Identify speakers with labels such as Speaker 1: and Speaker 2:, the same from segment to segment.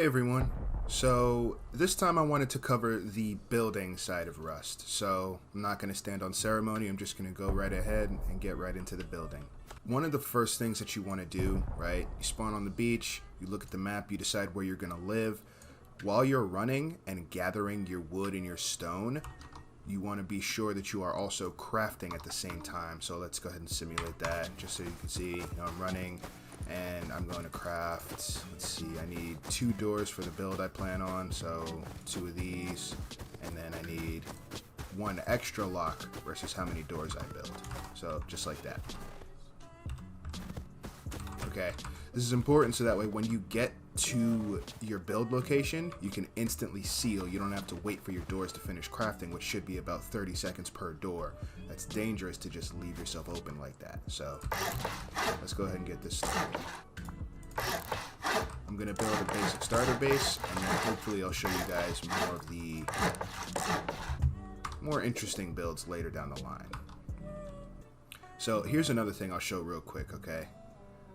Speaker 1: Hey everyone. So this time I wanted to cover the building side of Rust. So I'm not going to stand on ceremony, I'm just going to go right ahead and get right into the building. One of the first things that you want to do, right, you spawn on the beach, you look at the map, you decide where you're going to live. While you're running and gathering your wood and your stone, you want to be sure that you are also crafting at the same time. So let's go ahead and simulate that just so you can see, I'm running. And I'm going to craft, let's see, I need 2 doors for the build I plan on, so 2 of these, and then I need 1 extra lock versus how many doors I build. So just like that. Okay, this is important so that way when you get to your build location, you can instantly seal. You don't have to wait for your doors to finish crafting, which should be about 30 seconds per door. That's dangerous to just leave yourself open like that. So let's go ahead and get this started. I'm going to build a basic starter base, and then hopefully I'll show you guys more of the more interesting builds later down the line. So here's another thing I'll show real quick, okay?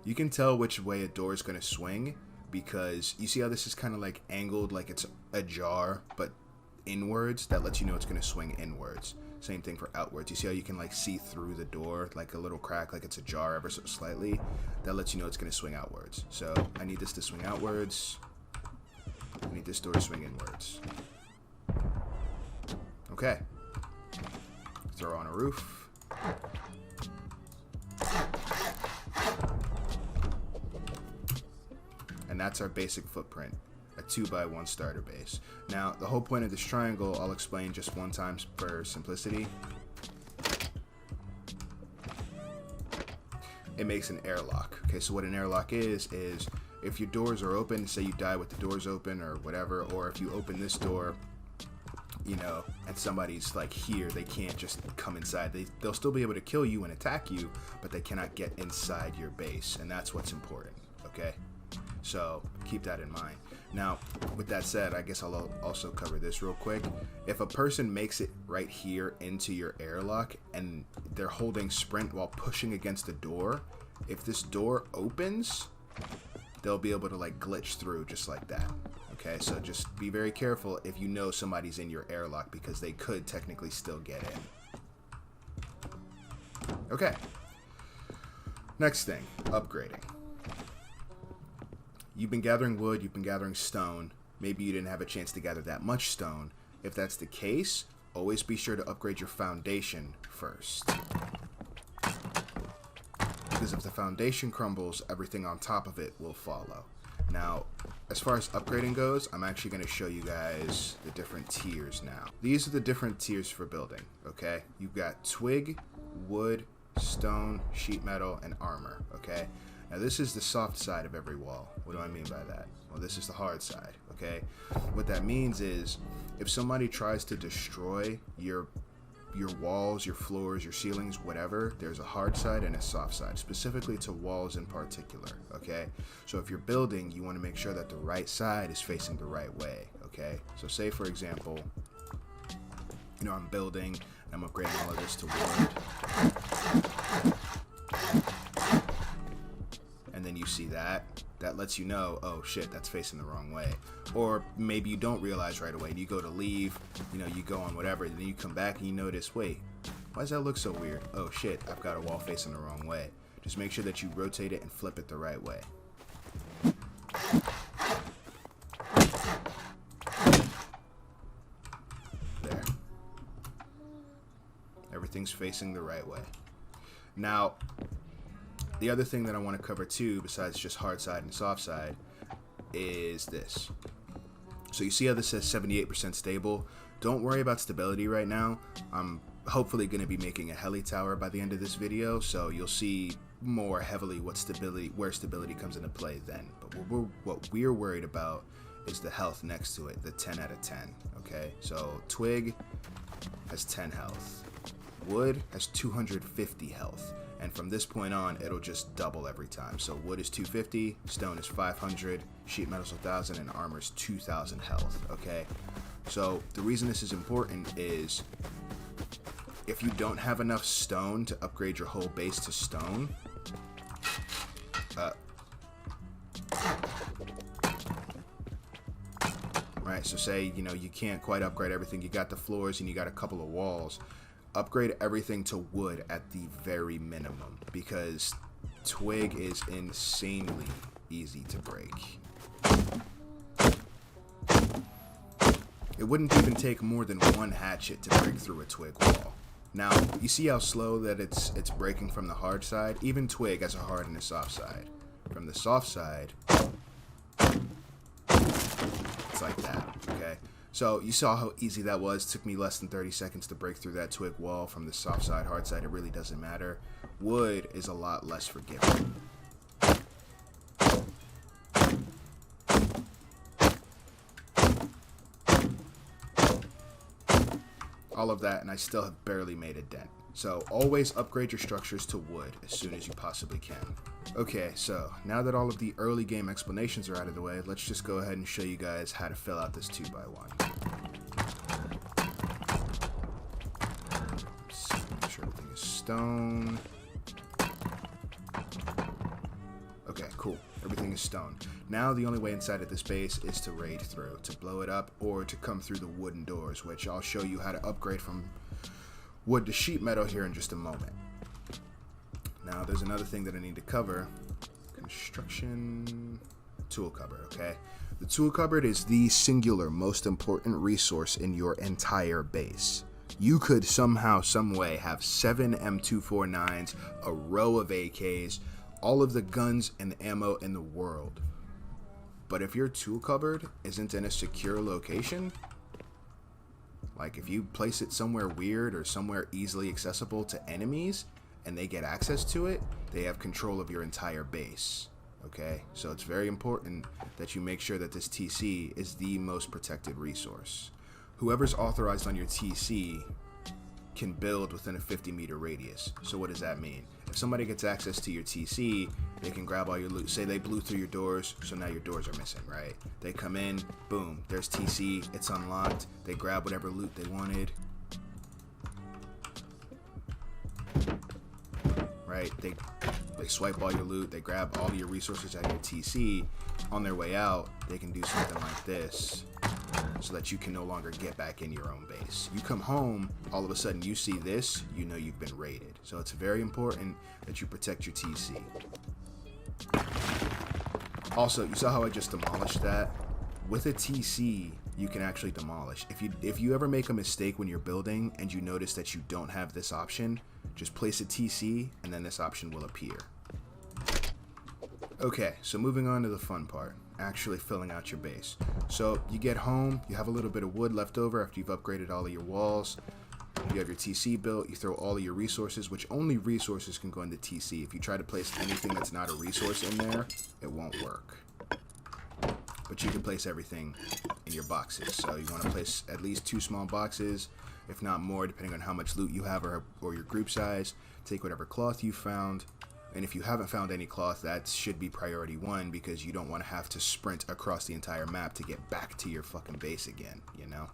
Speaker 1: You can tell which way a door is going to swing because you see how this is kind of like angled like it's ajar, but inwards. That lets you know it's going to swing inwards. Same thing for outwards. You see how you can like see through the door like a little crack, like it's ajar ever so slightly. That lets you know it's going to swing outwards. So I need this to swing outwards. I need this door to swing inwards. Okay. Throw on a roof. And that's our basic footprint, a 2x1 starter base. Now, the whole point of this triangle, I'll explain just one time for simplicity. It makes an airlock. Okay, so what an airlock is if your doors are open, say you die with the doors open or whatever, or if you open this door, and somebody's like here, they can't just come inside. They'll still be able to kill you and attack you, but they cannot get inside your base, and that's what's important, okay? So keep that in mind. Now, with that said, I guess I'll also cover this real quick. If a person makes it right here into your airlock and they're holding sprint while pushing against the door, if this door opens, they'll be able to like glitch through just like that. Okay, so just be very careful if you know somebody's in your airlock because they could technically still get in. Okay. Next thing, upgrading. You've been gathering wood, you've been gathering stone. Maybe you didn't have a chance to gather that much stone. If that's the case, always be sure to upgrade your foundation first. Because if the foundation crumbles, everything on top of it will follow. Now, as far as upgrading goes, I'm actually going to show you guys the different tiers now. These are the different tiers for building, okay? You've got twig, wood, stone, sheet metal, and armor, okay? Now this is the soft side of every wall. What do I mean by that? Well, this is the hard side, okay? What that means is if somebody tries to destroy your walls, your floors, your ceilings, whatever, there's a hard side and a soft side, specifically to walls in particular, okay? So if you're building, you want to make sure that the right side is facing the right way, okay? So say, for example, I'm building, and I'm upgrading all of this to wood. And then you see that lets you know, oh shit, that's facing the wrong way. Or maybe you don't realize right away, and you go to leave, you go on whatever, and then you come back and you notice, wait, why does that look so weird? Oh shit, I've got a wall facing the wrong way. Just make sure that you rotate it and flip it the right way. There. Everything's facing the right way. Now, the other thing that I want to cover too, besides just hard side and soft side, is this. So you see how this says 78% stable? Don't worry about stability right now. I'm hopefully going to be making a heli tower by the end of this video, so you'll see more heavily where stability comes into play then. But what we're worried about is the health next to it, the 10 out of 10. Okay, so twig has 10 health. Wood has 250 health. And from this point on, it'll just double every time. So wood is 250, stone is 500, sheet metal's 1,000, and armor's 2,000 health, okay? So the reason this is important is if you don't have enough stone to upgrade your whole base to stone, right? So say, you know, you can't quite upgrade everything. You got the floors and you got a couple of walls. Upgrade everything to wood at the very minimum, because twig is insanely easy to break. It wouldn't even take more than one hatchet to break through a twig wall. Now, you see how slow that it's breaking from the hard side? Even twig has a hard and a soft side. From the soft side, it's like that, okay? So you saw how easy that was. It took me less than 30 seconds to break through that twig wall. From the soft side, hard side, it really doesn't matter. Wood is a lot less forgiving. All of that, and I still have barely made a dent. So always upgrade your structures to wood as soon as you possibly can. Okay, so now that all of the early game explanations are out of the way, let's just go ahead and show you guys how to fill out this 2x1. So make sure everything is stone. Okay, cool. Everything is stone. Now the only way inside of this base is to raid through, to blow it up, or to come through the wooden doors, which I'll show you how to upgrade from wood to sheet metal here in just a moment. Now there's another thing that I need to cover. Construction tool cupboard, okay? The tool cupboard is the singular most important resource in your entire base. You could somehow, some way have 7 M249s, a row of AKs, all of the guns and ammo in the world. But if your tool cupboard isn't in a secure location, like if you place it somewhere weird or somewhere easily accessible to enemies and they get access to it, they have control of your entire base. Okay, so it's very important that you make sure that this TC is the most protected resource. Whoever's authorized on your TC can build within a 50-meter radius. So what does that mean? If somebody gets access to your TC, they can grab all your loot. Say they blew through your doors, so now your doors are missing, right? They come in, boom, there's TC, it's unlocked. They grab whatever loot they wanted. Right? They swipe all your loot, they grab all your resources out of your TC. On their way out, they can do something like this, so that you can no longer get back in your own base. You come home, all of a sudden you see this, you know you've been raided. So it's very important that you protect your TC. Also, you saw how I just demolished that? With a TC, you can actually demolish. If you ever make a mistake when you're building and you notice that you don't have this option, just place a TC and then this option will appear. Okay, so moving on to the fun part, actually filling out your base. So you get home, you have a little bit of wood left over after you've upgraded all of your walls. You have your TC built, you throw all of your resources, which only resources can go into TC. If you try to place anything that's not a resource in there, it won't work. But you can place everything in your boxes. So you want to place at least 2 small boxes, if not more, depending on how much loot you have or your group size. Take whatever cloth you found. And if you haven't found any cloth, that should be priority 1, because you don't want to have to sprint across the entire map to get back to your fucking base again, you know?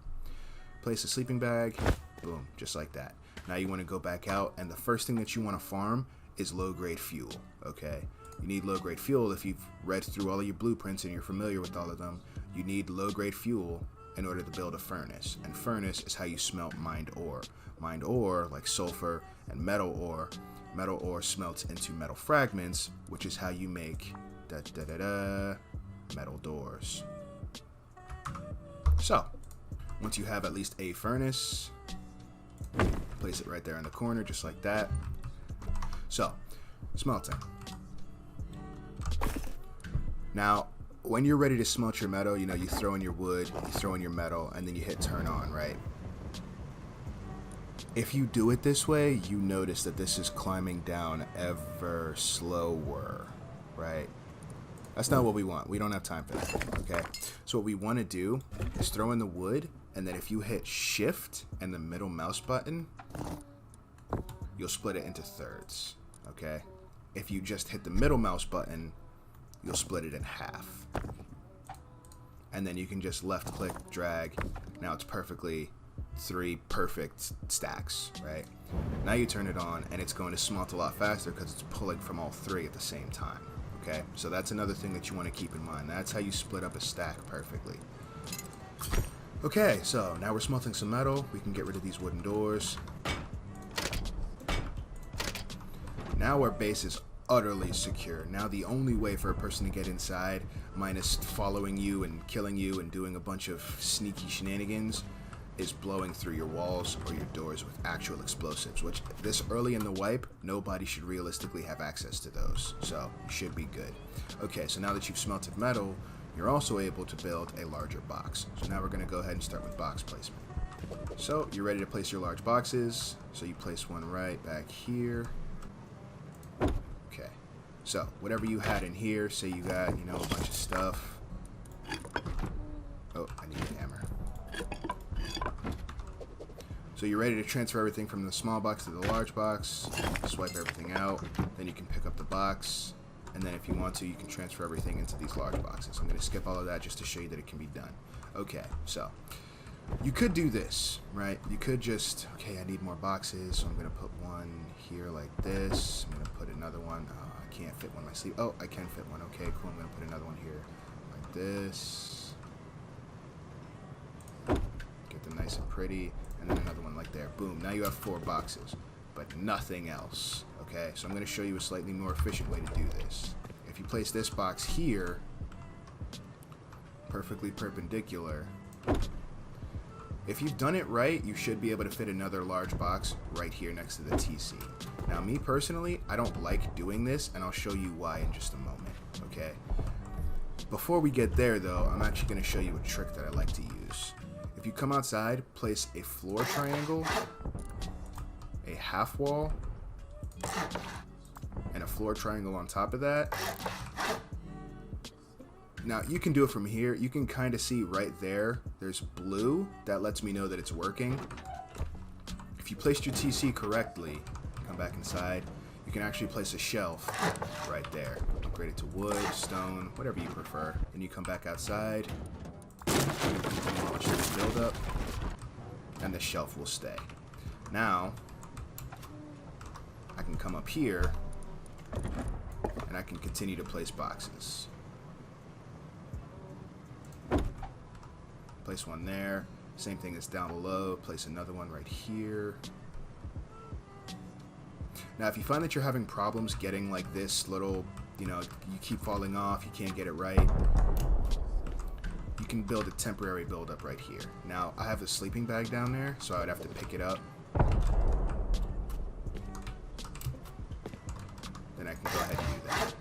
Speaker 1: Place a sleeping bag, boom, just like that. Now you want to go back out, and the first thing that you want to farm is low-grade fuel, okay? You need low-grade fuel. If you've read through all of your blueprints and you're familiar with all of them, you need low-grade fuel in order to build a furnace. And furnace is how you smelt mined ore. Mined ore, like sulfur and metal ore smelts into metal fragments, which is how you make metal doors. So, once you have at least a furnace, place it right there in the corner, just like that. So, smelting. Now, when you're ready to smelt your metal, you know, you throw in your wood, you throw in your metal, and then you hit turn on, right? If you do it this way, you notice that this is climbing down ever slower, right? That's not what we want. We don't have time for that, okay? So what we want to do is throw in the wood, and then if you hit shift and the middle mouse button, you'll split it into thirds, okay? If you just hit the middle mouse button, you'll split it in half. And then you can just left click, drag. Now it's perfectly 3 perfect stacks, right? Now you turn it on and it's going to smelt a lot faster because it's pulling from all 3 at the same time, okay? So that's another thing that you want to keep in mind. That's how you split up a stack perfectly. Okay, so now we're smelting some metal. We can get rid of these wooden doors. Now our base is utterly secure. Now the only way for a person to get inside, minus following you and killing you and doing a bunch of sneaky shenanigans, is blowing through your walls or your doors with actual explosives, which this early in the wipe, nobody should realistically have access to those, so you should be good. Okay, so now that you've smelted metal, you're also able to build a larger box. So now we're going to go ahead and start with box placement. So you're ready to place your large boxes, so you place one right back here. Okay, so whatever you had in here, say you got, a bunch of stuff. Oh, I need a hammer. So you're ready to transfer everything from the small box to the large box, swipe everything out, then you can pick up the box, and then if you want to, you can transfer everything into these large boxes. I'm going to skip all of that just to show you that it can be done. Okay, so you could do this, right? You could just, okay, I need more boxes, so I'm going to put one here like this. I'm going to put another one. Oh, I can't fit one in my sleeve. Oh, I can fit one. Okay, cool. I'm going to put another one here like this. Get them nice and pretty. And then another one like there. Boom. Now you have 4 boxes, but nothing else. Okay, so I'm going to show you a slightly more efficient way to do this. If you place this box here, perfectly perpendicular, if you've done it right, you should be able to fit another large box right here next to the TC. Now, me personally, I don't like doing this, and I'll show you why in just a moment. Okay. Before we get there, though, I'm actually going to show you a trick that I like to use. If you come outside, place a floor triangle, a half wall, and a floor triangle on top of that. Now, you can do it from here. You can kind of see right there, there's blue. That lets me know that it's working. If you placed your TC correctly, come back inside, you can actually place a shelf right there. Upgrade it to wood, stone, whatever you prefer. Then you come back outside, watch this build up, and the shelf will stay. Now, I can come up here, and I can continue to place boxes. Place one there. Same thing as down below. Place another one right here. Now, if you find that you're having problems getting like this little, you keep falling off, you can't get it right, you can build a temporary build-up right here. Now, I have a sleeping bag down there, so I would have to pick it up. Then I can go ahead and do that.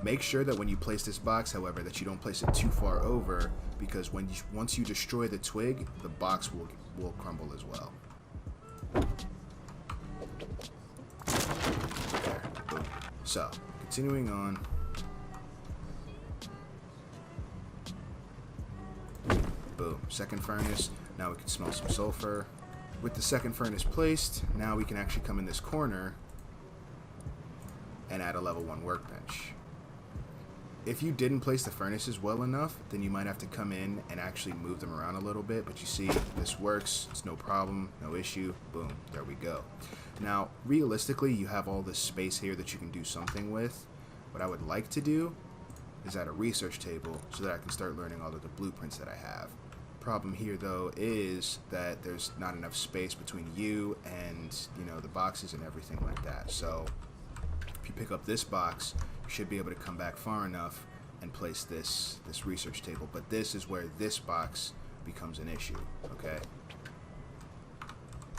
Speaker 1: Make sure that when you place this box, however, that you don't place it too far over, because once you destroy the twig, the box will crumble as well. There. Boom. So, continuing on. Boom. Second furnace. Now we can smell some sulfur. With the second furnace placed, now we can actually come in this corner and add a level 1 workbench. If you didn't place the furnaces well enough, then you might have to come in and actually move them around a little bit, but you see, this works, it's no problem, no issue, boom, there we go. Now, realistically, you have all this space here that you can do something with. What I would like to do is add a research table so that I can start learning all of the blueprints that I have. Problem here, though, is that there's not enough space between you and, the boxes and everything like that. So, if you pick up this box, you should be able to come back far enough and place this research table. But this is where this box becomes an issue, okay?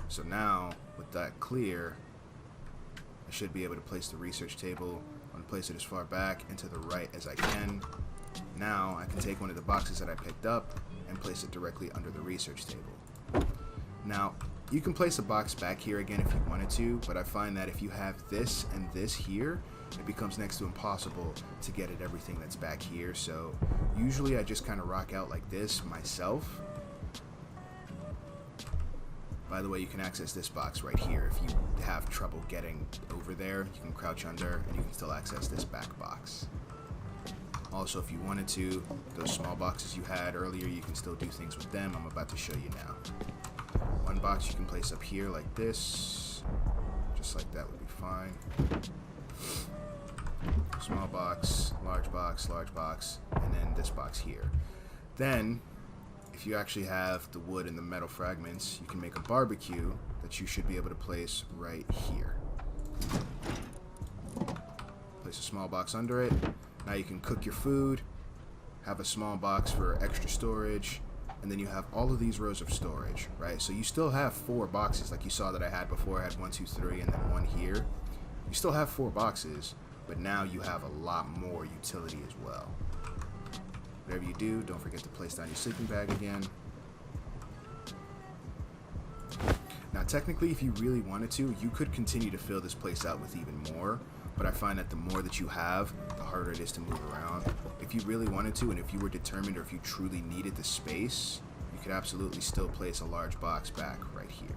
Speaker 1: So now, with that clear, I should be able to place the research table. I'm going to place it as far back and to the right as I can. Now, I can take one of the boxes that I picked up and place it directly under the research table. Now, you can place a box back here again if you wanted to, but I find that if you have this and this here, it becomes next to impossible to get at everything that's back here. So usually I just kind of rock out like this myself. By the way, you can access this box right here. If you have trouble getting over there, you can crouch under and you can still access this back box. Also, if you wanted to, those small boxes you had earlier, you can still do things with them. I'm about to show you now. One box you can place up here like this. Just like that would be fine. Small box, large box, and then this box here. Then, if you actually have the wood and the metal fragments, you can make a barbecue that you should be able to place right here. Place a small box under it. Now you can cook your food, have a small box for extra storage, and then you have all of these rows of storage, right? So you still have 4 boxes like you saw that I had before. I had 1, 2, 3, and then 1 here. You still have 4 boxes, but now you have a lot more utility as well. Whatever you do, don't forget to place down your sleeping bag again. Now technically, if you really wanted to, you could continue to fill this place out with even more, but I find that the more that you have, the harder it is to move around. If you really wanted to, and if you were determined, or if you truly needed the space, you could absolutely still place a large box back right here.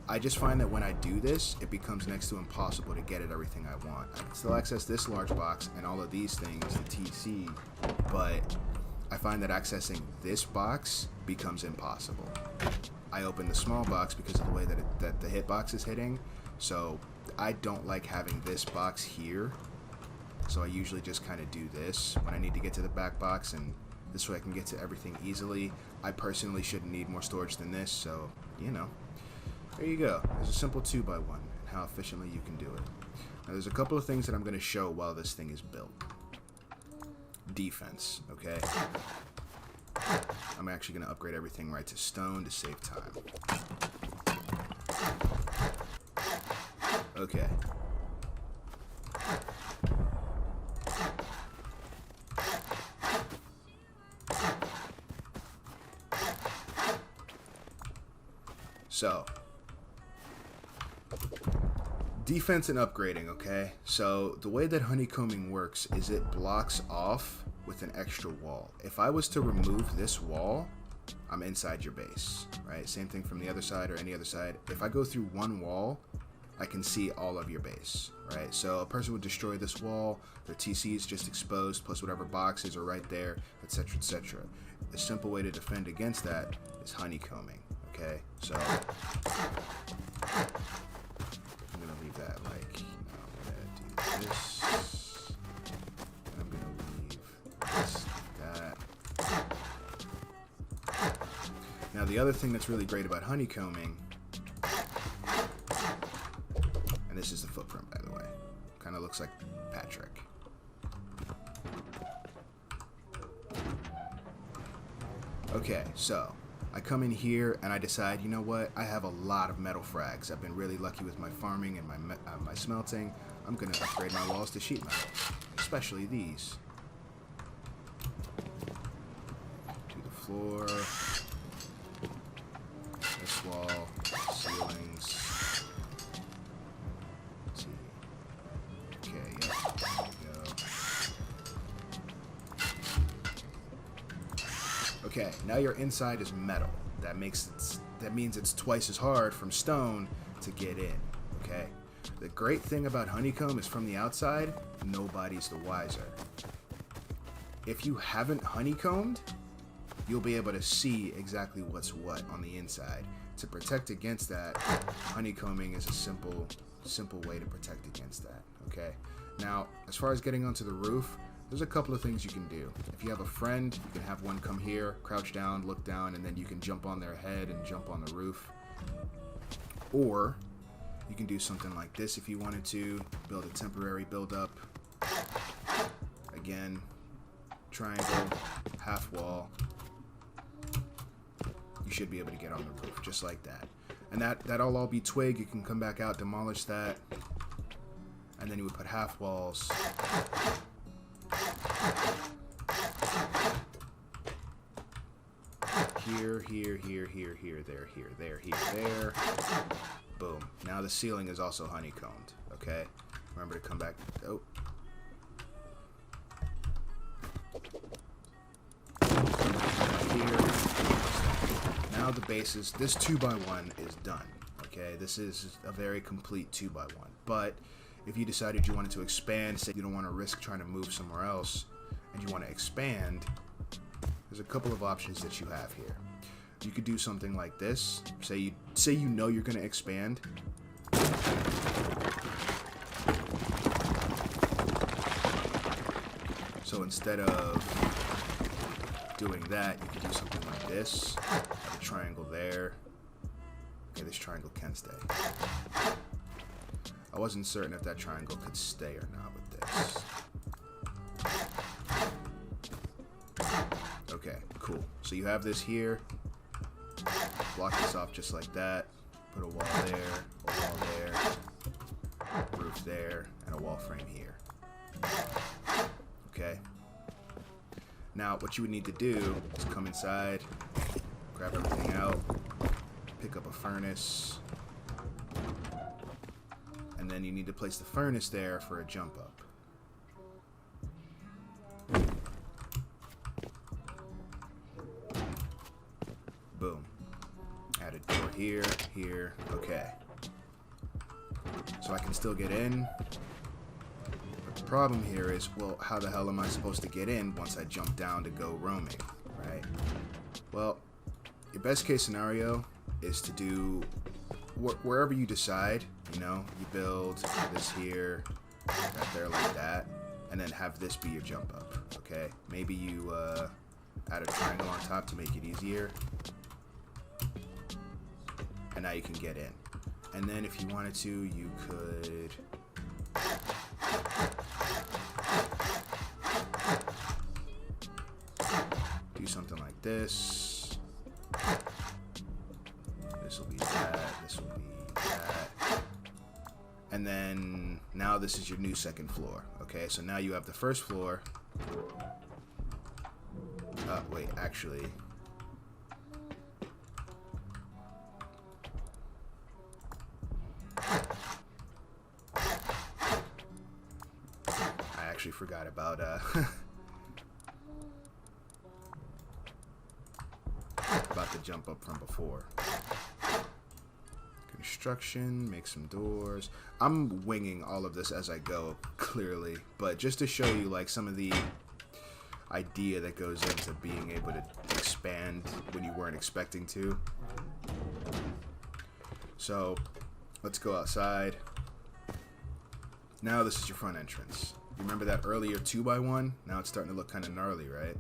Speaker 1: I just find that when I do this, it becomes next to impossible to get at everything I want. I can still access this large box and all of these things, the TC, but I find that accessing this box becomes impossible. I open the small box because of the way that the hitbox is hitting, so I don't like having this box here, so I usually just kind of do this when I need to get to the back box, and this way I can get to everything easily. I personally shouldn't need more storage than this, so, you know, there you go. There's a simple 2x1 and how efficiently you can do it. Now there's a couple of things that I'm going to show while this thing is built. Defense, okay? I'm actually going to upgrade everything right to stone to save time. Okay. So, defense and upgrading, okay? So, the way that honeycombing works is it blocks off with an extra wall. If I was to remove this wall, I'm inside your base, right? Same thing from the other side or any other side. If I go through one wall, I can see all of your base, right? So a person would destroy this wall, their TC is just exposed, plus whatever boxes are right there, etc., etc. A simple way to defend against that is honeycombing, okay? So I'm gonna leave that like, I'm gonna do this, and I'm gonna leave this, that. Now the other thing that's really great about honeycombing, and this is the footprint, by the way. Kind of looks like Patrick. Okay, so I come in here and I decide, you know what? I have a lot of metal frags. I've been really lucky with my farming and my smelting. I'm gonna upgrade my walls to sheet metal, especially these. To the floor. This wall, ceilings. Okay, now your inside is metal. That means it's twice as hard from stone to get in, okay? The great thing about honeycomb is from the outside, nobody's the wiser. If you haven't honeycombed, you'll be able to see exactly what's what on the inside. To protect against that, honeycombing is a simple way to protect against that, okay? Now, as far as getting onto the roof, there's a couple of things you can do. If you have a friend, you can have one come here, crouch down, look down, and then you can jump on their head and jump on the roof. Or you can do something like this if you wanted to, build a temporary build-up. Again, triangle, half wall. You should be able to get on the roof, just like that. And that'll all be twig. You can come back out, demolish that, and then you would put half walls. Here, here, here, here, here, there, here, there, here, there. Boom. Now the ceiling is also honeycombed, okay? Remember to come back. Oh. Here. Now the bases. This 2x1 is done, okay? This is a very complete 2x1. But if you decided you wanted to expand, say you don't want to risk trying to move somewhere else, and you want to expand, there's a couple of options that you have here. You could do something like this. Say you know you're going to expand. So instead of doing that, you can do something like this. Have a triangle there. Okay, this triangle can stay. I wasn't certain if that triangle could stay or not with this. Okay, cool. So you have this here. Block this off just like that. Put a wall there, a wall there, roof there, and a wall frame here. Okay. Now, what you would need to do is come inside, grab everything out, pick up a furnace, and then you need to place the furnace there for a jump up. Boom. Add a door here, here, okay. So I can still get in. But the problem here is, well, how the hell am I supposed to get in once I jump down to go roaming, right? Well, your best case scenario is to do wherever you decide, you know, you build this here, right there like that, and then have this be your jump up, okay? Maybe you add a triangle on top to make it easier. And now you can get in. And then if you wanted to, you could do something like this. This will be that, this will be that. And then now this is your new second floor. Okay, so now you have the first floor. Wait, actually. Forgot about about the jump up from before. Construction, make some doors. I'm winging all of this as I go, clearly, but just to show you like some of the idea that goes into being able to expand when you weren't expecting to. So let's go outside. Now this is your front entrance. Remember that earlier 2x1? Now it's starting to look kind of gnarly, right?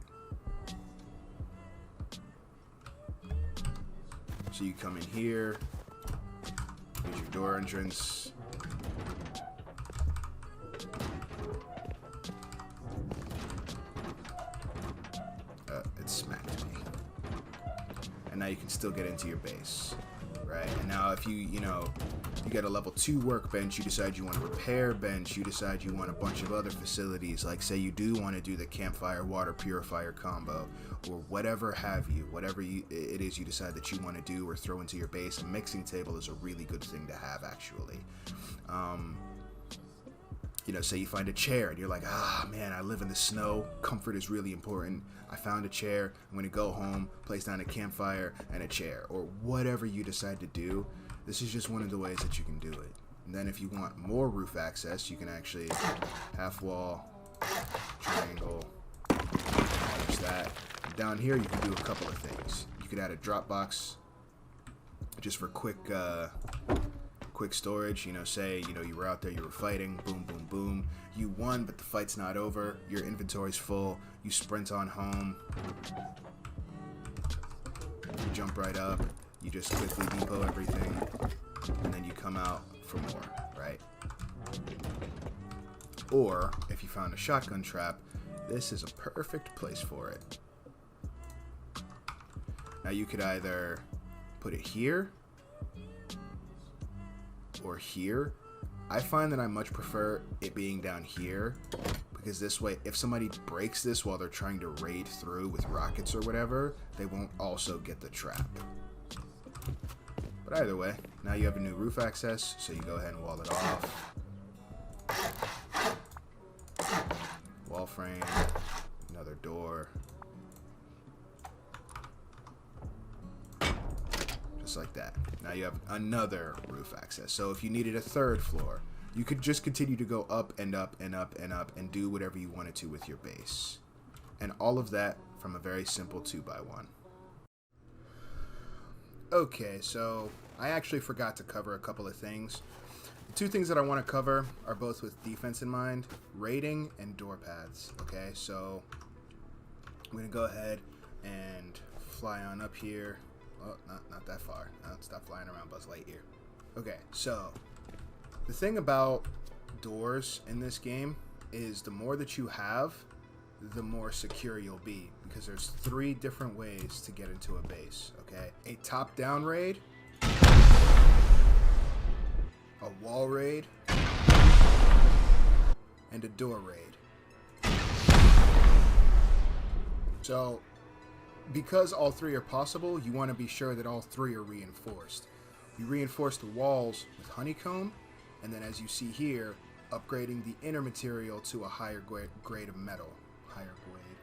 Speaker 1: So you come in here. Here's your door entrance. It smacked me. And now you can still get into your base, right? And now if you get a level 2 workbench, you decide you want a repair bench, you decide you want a bunch of other facilities, like say you do want to do the campfire water purifier combo, or whatever have you, whatever it is you decide that you want to do or throw into your base. A mixing table is a really good thing to have, actually. Say you find a chair and you're like, man, I live in the snow, comfort is really important. I found a chair, I'm going to go home, place down a campfire and a chair, or whatever you decide to do. This is just one of the ways that you can do it. And then if you want more roof access, you can actually half wall, triangle, manage that. And down here you can do a couple of things. You could add a dropbox just for quick storage. Say you were out there, you were fighting, boom, boom, boom. You won, but the fight's not over. Your inventory's full. You sprint on home. You jump right up. You just quickly depot everything, and then you come out for more, right? Or, if you found a shotgun trap, this is a perfect place for it. Now you could either put it here, or here. I find that I much prefer it being down here, because this way, if somebody breaks this while they're trying to raid through with rockets or whatever, they won't also get the trap. But either way, now you have a new roof access, so you go ahead and wall it off. Wall frame, another door. Just like that. Now you have another roof access. So if you needed a third floor, you could just continue to go up and up and up and up and do whatever you wanted to with your base. And all of that from a very simple 2x1. Okay, so I actually forgot to cover a couple of things. The two things that I want to cover are both with defense in mind: raiding and door paths. Okay, so I'm going to go ahead and fly on up here. Oh, not that far. Stop flying around Buzz Lightyear. Okay, so the thing about doors in this game is the more that you have, the more secure you'll be, because there's 3 different ways to get into a base. Okay, a top-down raid, a wall raid, and a door raid. So because all 3 are possible, you want to be sure that all 3 are reinforced. You reinforce the walls with honeycomb, and then as you see here, upgrading the inner material to a higher grade of metal. Higher grade.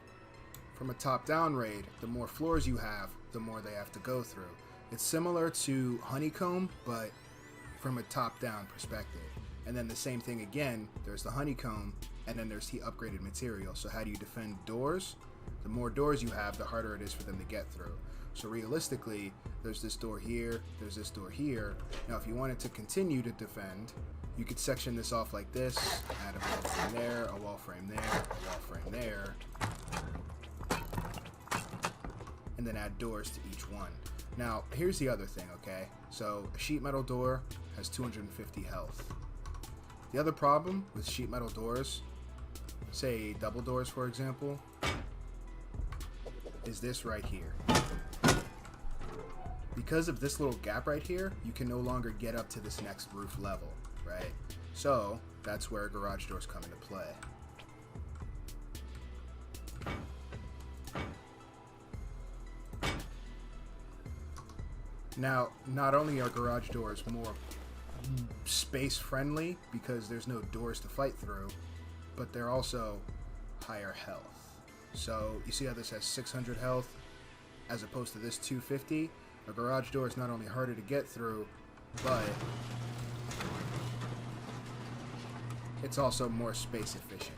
Speaker 1: From a top-down raid, the more floors you have, the more they have to go through. It's similar to honeycomb, but from a top-down perspective. And then the same thing again, there's the honeycomb, and then there's the upgraded material. So how do you defend doors? The more doors you have, the harder it is for them to get through. So realistically, there's this door here, there's this door here. Now if you wanted to continue to defend, you could section this off like this, add a wall frame there, a wall frame there, a wall frame there, and then add doors to each one. Now, here's the other thing, okay? So a sheet metal door has 250 health. The other problem with sheet metal doors, say double doors for example, is this right here. Because of this little gap right here, you can no longer get up to this next roof level, right? So that's where garage doors come into play. Now, not only are garage doors more space friendly because there's no doors to fight through, but they're also higher health. So you see how this has 600 health as opposed to this 250? A garage door is not only harder to get through, but it's also more space efficient.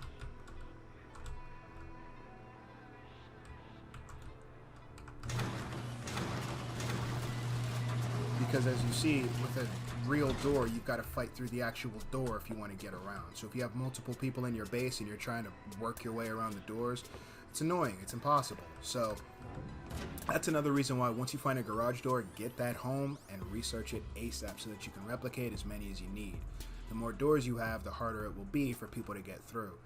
Speaker 1: Because as you see, with a real door, you've got to fight through the actual door if you want to get around. So if you have multiple people in your base and you're trying to work your way around the doors, it's annoying, it's impossible. So that's another reason why once you find a garage door, get that home and research it ASAP so that you can replicate as many as you need. The more doors you have, the harder it will be for people to get through.